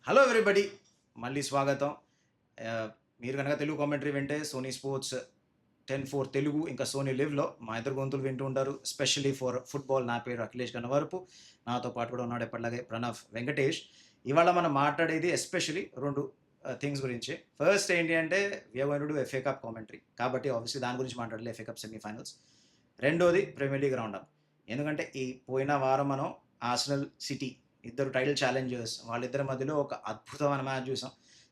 Hello everybody, మళ్ళీ స్వాగతం. మీరు కనుక తెలుగు కామెంటరీ వింటే సోనీ స్పోర్ట్స్ 10/4 తెలుగు, ఇంకా సోనీ లివ్‌లో మా ఇద్దరు గొంతులు వింటూ ఉంటారు. Specially for football. నా పేరు అఖిలేష్ గన్నవరపు. నాతో పాటు కూడా ఉన్నాడు ఎప్పటిలాగే ప్రణవ్ వెంకటేష్. ఇవాళ మనం మాట్లాడేది ఎస్పెషల్లీ 2 థింగ్స్ గురించి. ఫస్ట్ ఏంటి అంటే we are going to do FA Cup commentary. కాబట్టి ఆబ్వియస్లీ దాని గురించి మాట్లాడాలి, ఎఫ్ఏ కప్ సెమీఫైనల్స్. రెండోది ప్రీమియర్ లీగ్ రౌండప్. ఎందుకంటే ఈ పోయిన వారం మనం ఆర్సెనల్, సిటీ ఇద్దరు టైటిల్ ఛాలెంజర్స్ వాళ్ళిద్దరి మధ్యలో ఒక అద్భుతమైన మ్యాచ్ చూసాం.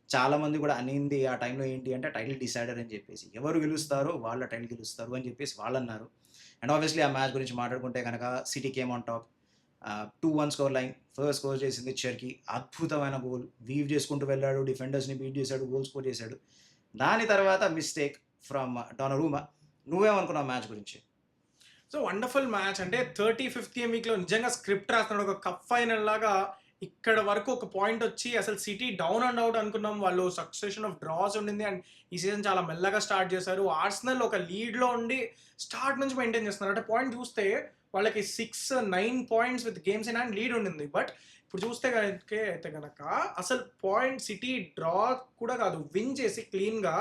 చాలామంది కూడా అనింది ఆ టైంలో ఏంటి అంటే టైటిల్ డిసైడర్ అని చెప్పేసి. ఎవరు గెలుస్తారో వాళ్ళ టైటిల్ గెలుస్తారు అని చెప్పేసి వాళ్ళన్నారు. అండ్ ఆబ్వియస్లీ ఆ మ్యాచ్ గురించి మాట్లాడుకుంటే కనుక city came on top. 2-1 score line. First score చేసింది చెర్కీ. అద్భుతమైన గోల్. వీవ్ చేసుకుంటూ వెళ్ళాడు. డిఫెండర్స్‌ని బీట్ చేశాడు. గోల్ స్కోర్ చేశాడు. దాని తర్వాత మిస్టేక్ ఫ్రమ్ డొనారూమా. నువ్వేమనుకున్నావు మ్యాచ్ గురించి? So wonderful match. అంటే 35th వీక్లో నిజంగా స్క్రిప్ట్ రాస్తున్నాడు. ఒక కప్ ఫైనల్ లాగా ఇక్కడ వరకు ఒక పాయింట్ వచ్చి అసలు సిటీ డౌన్ అండ్ అవుట్ అనుకున్నాం. వాళ్ళు సక్సెషన్ ఆఫ్ డ్రాస్ ఉండింది అండ్ ఈ సీజన్ చాలా మెల్లగా స్టార్ట్ చేశారు. ఆర్సెనల్ ఒక లీడ్లో ఉండి స్టార్ట్ నుంచి మెయింటైన్ చేస్తున్నారు. అంటే పాయింట్ చూస్తే వాళ్ళకి 6-9 points with games in hand lead ఉండింది. బట్ ఇప్పుడు చూస్తే అయితే కనుక అసలు పాయింట్ సిటీ డ్రా కూడా కాదు, విన్ చేసి క్లీన్గా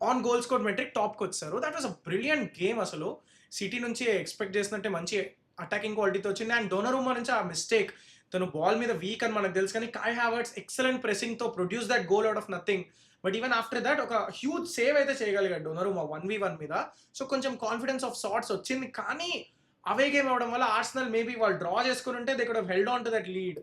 ఆన్ గోల్ స్కోర్ మెట్రిక్ టాప్కి వచ్చారు. That was a brilliant game. అసలు సిటీ నుంచి ఎక్స్పెక్ట్ చేసినట్టే మంచి అటాకింగ్ క్వాలిటీతో వచ్చింది. అండ్ డొనారూమా నుంచి ఆ మిస్టేక్, తను బాల్ మీద వీక్ అని మనకు తెలుసు, కానీ కాయ్ హావర్ట్స్ ఎక్సలెంట్ ప్రెసింగ్తో produce that goal out of nothing. But even after that ఒక హ్యూజ్ సేవ్ అయితే చేయగలిగాడు డొనారూమా 1v1 మీద. సో కొంచెం కాన్ఫిడెన్స్ ఆఫ్ సార్ట్స్ వచ్చింది. కానీ అవే గేమ్ అవడం వల్ల ఆర్సెనల్ మేబీ వాళ్ళు డ్రా చేసుకుని ఉంటే they could have held on to that lead.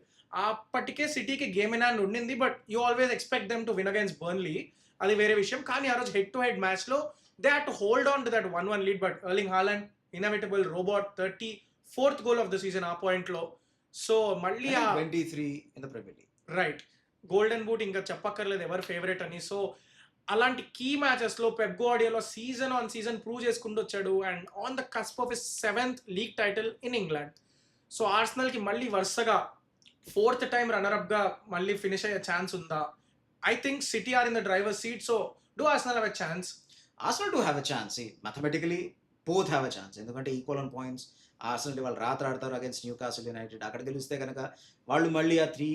అప్పటికే సిటీకి గేమ్ ఇన్ హ్యాండ్ ఉండింది. But you always expect them to win against Burnley, అది వేరే విషయం. కానీ ఆ రోజు హెడ్ టు హెడ్ మ్యాచ్లో they had to hold on to that 1-1 lead. But Erling Haaland inevitable robot 34th goal of the season ఆ పాయింట్లో. సో మళ్ళీ 23 in the Premier League. Right, golden boot ఇంకా చెప్పక్కర్లేదు ఎవరు ఫేవరెట్ అని. సో అలాంటి key మ్యాచెస్లో Pep Guardiola season on season prove చేసుకుంటూ వచ్చాడు and on the cusp of his 7th league title in England. So ఆర్సెనల్కి మళ్ళీ వరుసగా 4th టైం రన్నర్అప్గా మళ్ళీ ఫినిష్ అయ్యే ఛాన్స్ ఉందా? I think City are in the driver seat. So do Arsenal have a chance? Arsenal do have a chance. Mathematically both have a chance. ఎందుకంటే equal on points. Arsenal వాళ్ళు రాత్రి ఆడతారు against new castle United. అక్కడ గెలిస్తే కనుక వాళ్ళు మళ్ళీ ఆ 3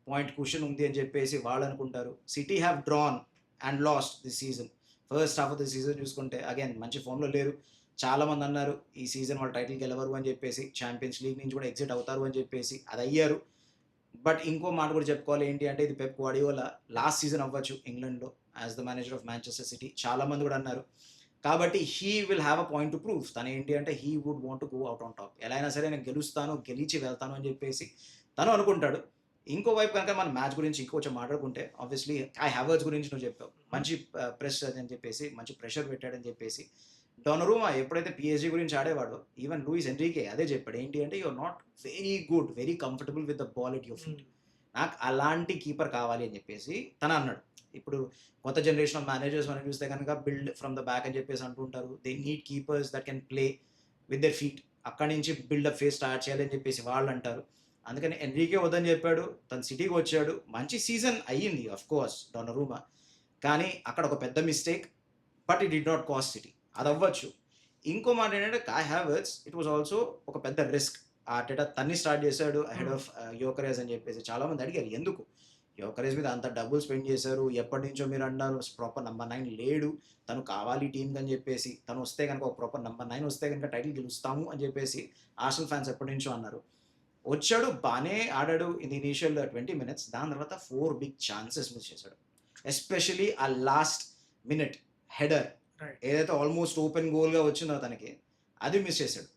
పాయింట్ కుషన్ ఉంది అని చెప్పేసి వాళ్ళు అనుకుంటారు. City have drawn and last this season. First half of the season చూసుకుంటే అగైన్ మంచి ఫామ్లో లేరు. చాలామంది అన్నారు ఈ సీజన్ వాళ్ళు టైటిల్ గెలవరు అని చెప్పేసి, ఛాంపియన్స్ లీగ్ నుంచి కూడా ఎగ్జిట్ అవుతారు అని చెప్పేసి. అది అయ్యారు. బట్ ఇంకో మాట కూడా చెప్పుకోవాలి ఏంటి అంటే ఇది పెప్ గవార్డియోలా లాస్ట్ సీజన్ అవ్వచ్చు ఇంగ్లాండ్లో as the manager of Manchester City. చాలామంది కూడా అన్నారు. కాబట్టి he will have a point to prove. తను ఏంటి అంటే he would want to go out on top. ఎలా అయినా సరే నేను గెలుస్తాను, గెలిచి వెళ్తాను అని చెప్పేసి తను అనుకుంటాడు. ఇంకోవైపు కనుక మన మ్యాచ్ గురించి ఇంకొంచెం మాట్లాడుకుంటే ఆబ్వియస్లీ కాయ్ హావర్ట్స్ గురించి నువ్వు చెప్పావు. మంచి ప్రెస్ అని చెప్పేసి, మంచి ప్రెషర్ పెట్టాడని చెప్పేసి. డొనారూమా ఎప్పుడైతే పిఎస్జీ గురించి ఆడేవాడో ఈవెన్ లూయిస్ ఎన్రికే అదే చెప్పాడు. ఏంటి అంటే you're not very good, very comfortable with the ball at your feet. నాకు అలాంటి కీపర్ కావాలి అని చెప్పేసి తను అన్నాడు. ఇప్పుడు కొత్త జనరేషన్ ఆఫ్ మేనేజర్స్ మనం చూస్తే కనుక బిల్డ్ ఫ్రమ్ ద బ్యాక్ అని చెప్పేసి అంటుంటారు. They need keepers that can play with their feet. అక్కడి నుంచి బిల్డప్ ఫేస్ స్టార్ట్ చేయాలి అని చెప్పేసి వాళ్ళు అంటారు. అందుకని ఎన్రికే వద్దని చెప్పాడు. తను సిటీకి వచ్చాడు. మంచి సీజన్ అయ్యింది ఆఫ్ కోర్స్ డొనారూమా. కానీ అక్కడ ఒక పెద్ద mistake. But it did not cost city. అది అవ్వచ్చు. ఇంకో మాట ఏంటంటే కాయ్ హావర్ట్స్ ఇట్ వాజ్ ఆల్సో ఒక పెద్ద రిస్క్. ఆర్టెటా తన్ని స్టార్ట్ చేశాడు అహెడ్ ఆఫ్ యోకరేజ్ అని చెప్పేసి. చాలామంది అడిగారు ఎందుకు యోకరేజ్ మీద అంత డబ్బులు స్పెండ్ చేశారు, ఎప్పటి నుంచో మీరు అన్నారు ప్రాపర్ నెంబర్ 9 లేడు, తను కావాలి టీంకి అని చెప్పేసి. తను వస్తే కనుక ఒక ప్రాపర్ నెంబర్ 9 వస్తే కనుక టైటిల్ గెలుస్తాము అని చెప్పేసి ఆర్సెనల్ ఫ్యాన్స్ ఎప్పటి నుంచో అన్నారు. వచ్చాడు, బాగానే ఆడాడు ఇన్ ది ఇనీషియల్ 20 minutes. దాని తర్వాత 4 బిగ్ ఛాన్సెస్ మిస్ చేశాడు. ఎస్పెషలీ ఆ లాస్ట్ మినిట్ హెడర్ ఏదైతే ఆల్మోస్ట్ ఓపెన్ గోల్గా వచ్చిందో తనకి, అది మిస్ చేశాడు.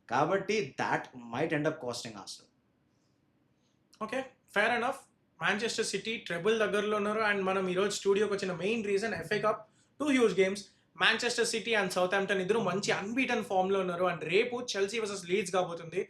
కాబట్టి that might end up costing Arsenal. Okay, fair enough. Manchester City treble దగ్గరలో ఉన్నారు అండ్ మనం ఈరోజు స్టూడియోకి వచ్చిన main reason FA Cup 2 huge games. Manchester City and Southampton ఇద్దరు మంచి అన్బీటన్ ఫామ్లో ఉన్నారు అండ్ రేపు చెల్సీ వర్సెస్ లీడ్స్ కాబోతుంది.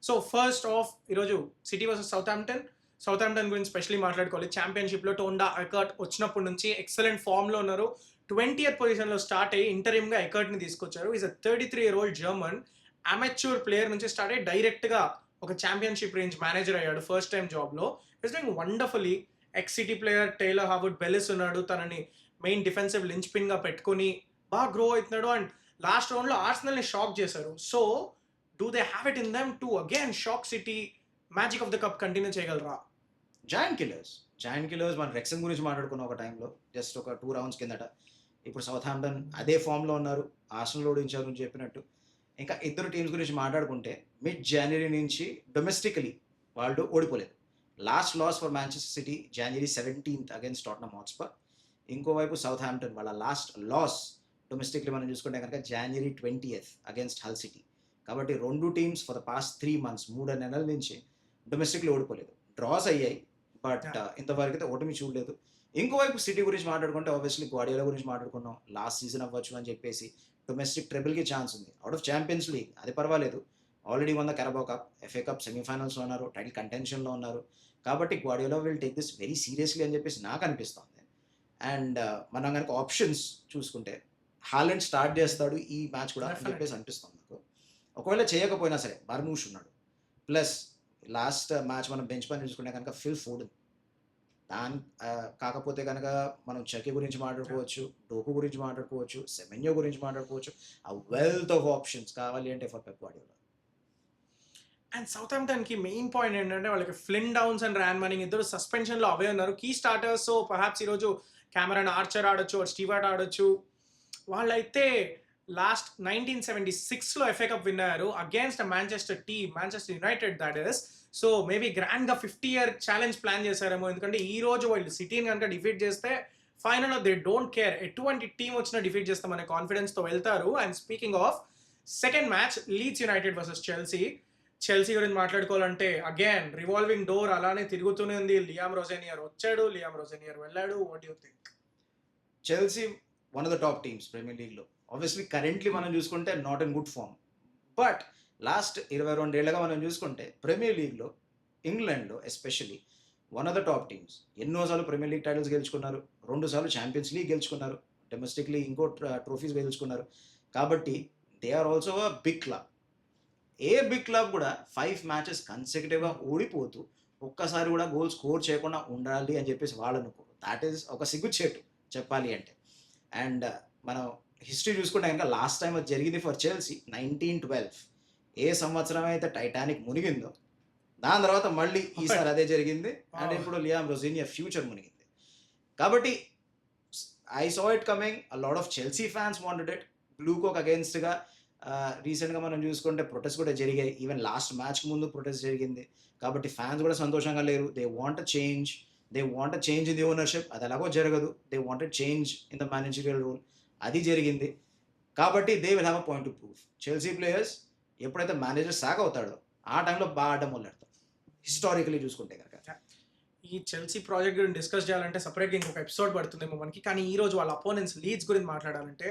సో ఫస్ట్ ఆఫ్ ఈరోజు సిటీ వర్సెస్ సౌతాంప్టన్ గురించి స్పెషల్లీ మాట్లాడుకోవాలి. ఛాంపియన్షిప్లో టోండా ఎకర్ట్ వచ్చినప్పటి నుంచి ఎక్సలెంట్ ఫామ్లో ఉన్నారు. 20th పొజిషన్లో స్టార్ట్ అయ్యి ఇంటరిమ్గా ఎకర్ట్ని తీసుకొచ్చారు. Is a 33-year-old German. Amateur player నుంచి స్టార్ట్ అయ్యి డైరెక్ట్గా ఒక ఛాంపియన్షిప్ రేంజ్ మేనేజర్ అయ్యాడు ఫస్ట్ టైం జాబ్లో. It's doing wonderfully. Ex City player Tyler Harwood Bellis ఉన్నాడు. తనని మెయిన్ డిఫెన్సివ్ లించ్ పిన్గా పెట్టుకొని బాగా గ్రో అవుతున్నాడు అండ్ లాస్ట్ రౌండ్లో ఆర్సెనల్ని షాక్ చేశారు. So do they have it in them to again shock City, magic of the cup continue చేయగలరా? Giant killers. Giant killers మనం రెక్సన్ గురించి మాట్లాడుకున్నాం ఒక టైంలో, జస్ట్ ఒక 2 రౌండ్స్ కిందట. ఇప్పుడు సౌతాంప్టన్ అదే ఫామ్‌లో ఉన్నారు. ఆర్సెనల్ ఓడించారు నువ్వు చెప్పినట్టు. ఇంకా ఇద్దరు టీమ్స్ గురించి మాట్లాడుకుంటే మిడ్ జాన్యురీ నుంచి డొమెస్టికలీ వాళ్ళు ఓడిపోలేదు. Last loss for Manchester City January 17th against Tottenham Hotspur. ఇంకోవైపు సౌతాంప్టన్ వాళ్ళ లాస్ట్ లాస్ డొమెస్టిక్‌లీ మనం చూసుకుంటే గనక జాన్యురీ 20th అగైన్స్ట్ హల్ సిటీ. కాబట్టి 2 teams for the past 3 months 3 నెలల నుంచి డొమెస్టిక్‌లో ఓడిపోలేదు. డ్రాస్ అయ్యాయి. But Yeah. ఇంతవరకైతే ఓటమి చూడలేదు. ఇంకోవైపు సిటీ గురించి మాట్లాడుకుంటే ఆబ్వియస్లీ గ్వార్డియోలా గురించి మాట్లాడుకున్నాం. లాస్ట్ సీజన్ అవ్వచ్చు అని చెప్పేసి డొమెస్టిక్ ట్రిబుల్‌కి ఛాన్స్ ఉంది. ఔట్ ఆఫ్ ఛాంపియన్స్ లీగ్ అది పర్వాలేదు. Already won the Carabao Cup, FA Cup సెమీఫైనల్స్‌లో ఉన్నారు. టైటిల్ కంటెన్షన్‌లో ఉన్నారు. కాబట్టి Guardiola will take this very seriously అని చెప్పేసి నాకు అనిపిస్తోంది. అండ్ మనం గనుక ఆప్షన్స్ చూసుకుంటే హాలండ్ స్టార్ట్ చేస్తాడు ఈ మ్యాచ్ కూడా అని Definitely. చెప్పేసి అనిపిస్తుంది నాకు. ఒకవేళ చేయకపోయినా సరే మర్మూష్ ఉన్నాడు. ప్లస్ లాస్ట్ మ్యాచ్ మనం బెంచ్ పైన చూసుకుంటే కనుక ఫిల్ ఫోడెన్. కాకపోతే కనుక మనం చకి గురించి మాట్లాడుకోవచ్చు, డోకు గురించి మాట్లాడుకోవచ్చు, సెమెన్యో గురించి మాట్లాడుకోవచ్చు. ఆ వెల్త్ ఆఫ్ ఆప్షన్స్ కావాలి అంటే ఫర్ పెప్ గార్డియోలా. అండ్ సౌతాంప్టన్‌కి మెయిన్ పాయింట్ ఏంటంటే వాళ్ళకి Flynn Downes and Ryan Manning ఇద్దరు సస్పెన్షన్‌లో అవే ఉన్నారు. Key starters. సో పర్హాప్స్ ఈరోజు క్యామెరాన్ ఆర్చర్ ఆడొచ్చు, స్టీవార్ట్ ఆడొచ్చు. వాళ్ళైతే లాస్ట్ 1976లో ఎఫ్ఏ కప్ విన్ అయ్యారు against Manchester team, Manchester United that is. So maybe గ్రాండ్‌గా 50 ఇయర్ ఛాలెంజ్ ప్లాన్ చేశారేమో. ఎందుకంటే ఈ రోజు వాళ్ళు సిటీని కనుక డిఫీట్ చేస్తే ఫైనల్‌లో దే డోంట్ కేర్. ఎటువంటి టీమ్ వచ్చినా డిఫీట్ చేస్తామనే కాన్ఫిడెన్స్‌తో వెళ్తారు. And speaking of second match leads United versus Chelsea. Chelsea గురించి మాట్లాడుకోవాలంటే అగైన్ రివాల్వింగ్ డోర్ అలానే తిరుగుతూనే ఉంది. లియామ్ రోజెనియర్ వచ్చాడు, లియామ్ రోజెనియర్ వెళ్ళాడు. What do you think? Chelsea one of the top teams ప్రీమియర్ లీగ్‌లో. ఆబ్వియస్లీ కరెంట్‌లీ మనం చూసుకుంటే not in good form. But last 22 ఏళ్లుగా మనం చూసుకుంటే ప్రీమియర్ లీగ్‌లో, ఇంగ్లాండ్‌లో especially one of the top teams. ఎన్నోసార్లు ప్రీమియర్ లీగ్ టైటిల్స్ గెలుచుకున్నారు. 2 సార్లు ఛాంపియన్స్ లీగ్ గెలుచుకున్నారు. డొమెస్టిక్‌లీ ఇంకో ట్రోఫీస్ గెలుచుకున్నారు. కాబట్టి they are also a big club. A big club కూడా 5 మ్యాచెస్ కన్సెక్యూటివ్‌గా ఓడిపోతూ ఒక్కసారి కూడా గోల్ స్కోర్ చేయకుండా ఉండాలి అని చెప్పేసి వాళ్ళు అనుకోరు. థాట్ ఈస్ ఒక సిగ్గుచేటు చెప్పాలి అంటే. అండ్ మనం హిస్టరీ చూసుకుంటే కనుక లాస్ట్ టైం అది జరిగింది ఫర్ చెల్సీ 1912. ఏ సంవత్సరం అయితే టైటానిక్ మునిగిందో దాని తర్వాత మళ్ళీ ఈసారి అదే జరిగింది. అండ్ ఇప్పుడు లియామ్ రోజినియర్ ఫ్యూచర్ మునిగింది. కాబట్టి I saw it coming. A lot of Chelsea fans wanted it. Blue కోక్ అగేన్స్ట్‌గా రీసెంట్‌గా మనం చూసుకుంటే ప్రొటెస్ట్ కూడా జరిగాయి. ఈవెన్ లాస్ట్ మ్యాచ్‌కి ముందు ప్రొటెస్ట్ జరిగింది. కాబట్టి ఫ్యాన్స్ కూడా సంతోషంగా లేరు. They want a change. They want a change in the ownership. అది ఎలాగో జరగదు. They wanted change in the managerial role. అది జరిగింది. కాబట్టి they will have a point to prove. Chelsea players ఎప్పుడైతే మేనేజర్ సాక్ అవుతాడో ఆ టైంలో బాగా ఆడడం మొదలెడతారు. హిస్టారికల్లీ చూసుకుంటే కనుక. ఈ చెల్సీ ప్రాజెక్ట్ గురించి డిస్కస్ చేయాలంటే సపరేట్గా ఇంకొక ఎపిసోడ్ పడుతుందేమో మనకి. కానీ ఈ రోజు వాళ్ళ అపోనెంట్స్ లీడ్స్ గురించి మాట్లాడాలంటే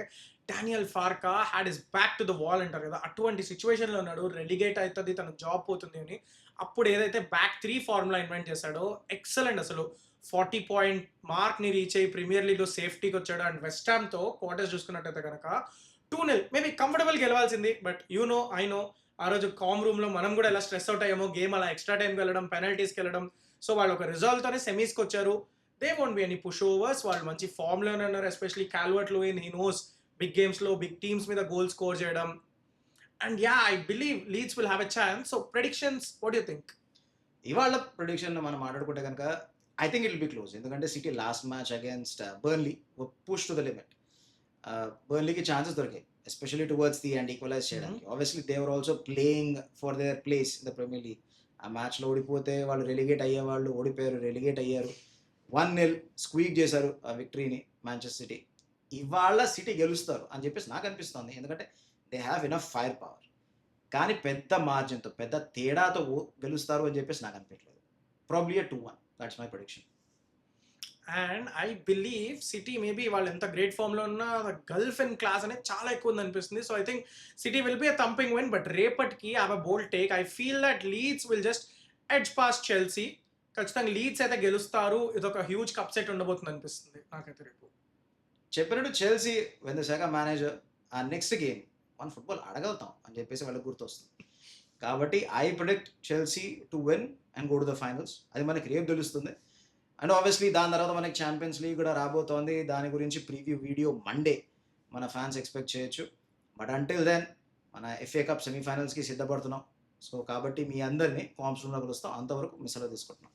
Daniel Farke had his back to the wall అంటారు కదా, అటువంటి సిచ్యువేషన్లో ఉన్నాడు. రెలిగేట్ అవుతుంది, తన జాబ్ పోతుంది అని. అప్పుడు ఏదైతే బ్యాక్ 3 ఫార్ములా ఇన్వెంట్ చేశాడో ఎక్సలెంట్. అసలు 40 పాయింట్ మార్క్ని రీచ్ అయ్యి ప్రీమియర్ లీగ్లో సేఫ్టీకి వచ్చాడు. అండ్ వెస్ట్ హామ్తో క్వార్టర్స్ చూసుకున్నట్టయితే కనుక 2-0 మేబీ కంఫర్టబుల్ గెలవాల్సింది. బట్ ఐ నో ఆ రోజు కామ్ రూమ్లో మనం కూడా ఎలా స్ట్రెస్ అవుట్ అయ్యామో. గేమ్ అలా ఎక్స్ట్రా టైంకి వెళ్ళడం, పెనల్టీస్కి వెళ్ళడం. సో వాళ్ళు ఒక రిజల్ట్తోనే సెమీస్కి వచ్చారు. They won't be any pushovers. వాళ్ళు మంచి ఫామ్లోనే ఉన్నారు. Especially Calvert Lewin, he knows big గేమ్స్లో బిగ్ టీమ్స్ మీద గోల్ స్కోర్ చేయడం. And yeah, I believe Leeds will have a chance. So predictions, what you think? ఇవాళ ప్రిడిక్షన్ మనం మాట్లాడుకుంటే కనుక I think it will be close. ఎందుకంటే City last match against Burnley push to the limit. బర్న్లీకి chances దొరికాయి especially towards the end equalise చేయడానికి. Obviously they are also playing for their place in the Premier League. ఆ మ్యాచ్లో ఓడిపోతే వాళ్ళు రెలిగేట్ అయ్యేవాళ్ళు, ఓడిపోయారు, రెలిగేట్ అయ్యారు. 1-0 స్క్వీక్ చేశారు ఆ విక్టరీని మాంచెస్టర్ సిటీ. ఇవాళ సిటీ గెలుస్తారు అని చెప్పేసి నాకు అనిపిస్తుంది. ఎందుకంటే they have enough fire power. కానీ పెద్ద మార్జిన్తో, పెద్ద తేడాతో గెలుస్తారు అని చెప్పేసి నాకు అనిపించలేదు. Probably 2-1. That's my prediction. And I believe city maybe వాళ్ళు ఎంత గ్రేట్ ఫామ్లో ఉన్నా గల్ఫ్ అండ్ క్లాస్ అనేది చాలా ఎక్కువ ఉంది అనిపిస్తుంది. So I think City will be a thumping win. But రేపటికి I have a bold take. I feel that Leeds will just edge past Chelsea. ఖచ్చితంగా లీడ్స్ అయితే గెలుస్తారు. ఇది ఒక హ్యూజ్ కప్ సెట్ ఉండబోతుంది అనిపిస్తుంది నాకైతే రేపు. చెప్పినట్టు చెల్సీ వెన్ ద శాఖ మేనేజర్ ఆ నెక్స్ట్ గేమ్ మన ఫుట్బాల్ అడగలుగుతాం అని చెప్పేసి వాళ్ళకి గుర్తొస్తుంది. కాబట్టి I predict Chelsea to win and go to the finals. అది మనకి రేపు తెలుస్తుంది. అండ్ ఆబ్వియస్లీ దాని తర్వాత మనకి ఛాంపియన్స్ లీగ్ కూడా రాబోతోంది. దాని గురించి ప్రీవ్యూ వీడియో మండే మన ఫ్యాన్స్ ఎక్స్పెక్ట్ చేయొచ్చు. బట్ అంటిల్ దెన్ మన ఎఫ్ఏ కప్ సెమీఫైనల్స్కి సిద్ధపడుతున్నాం. సో కాబట్టి మీ అందరినీ కామ్స్ రూమ్లో కలుస్తాం. అంతవరకు మిస్లో తీసుకుంటున్నాం.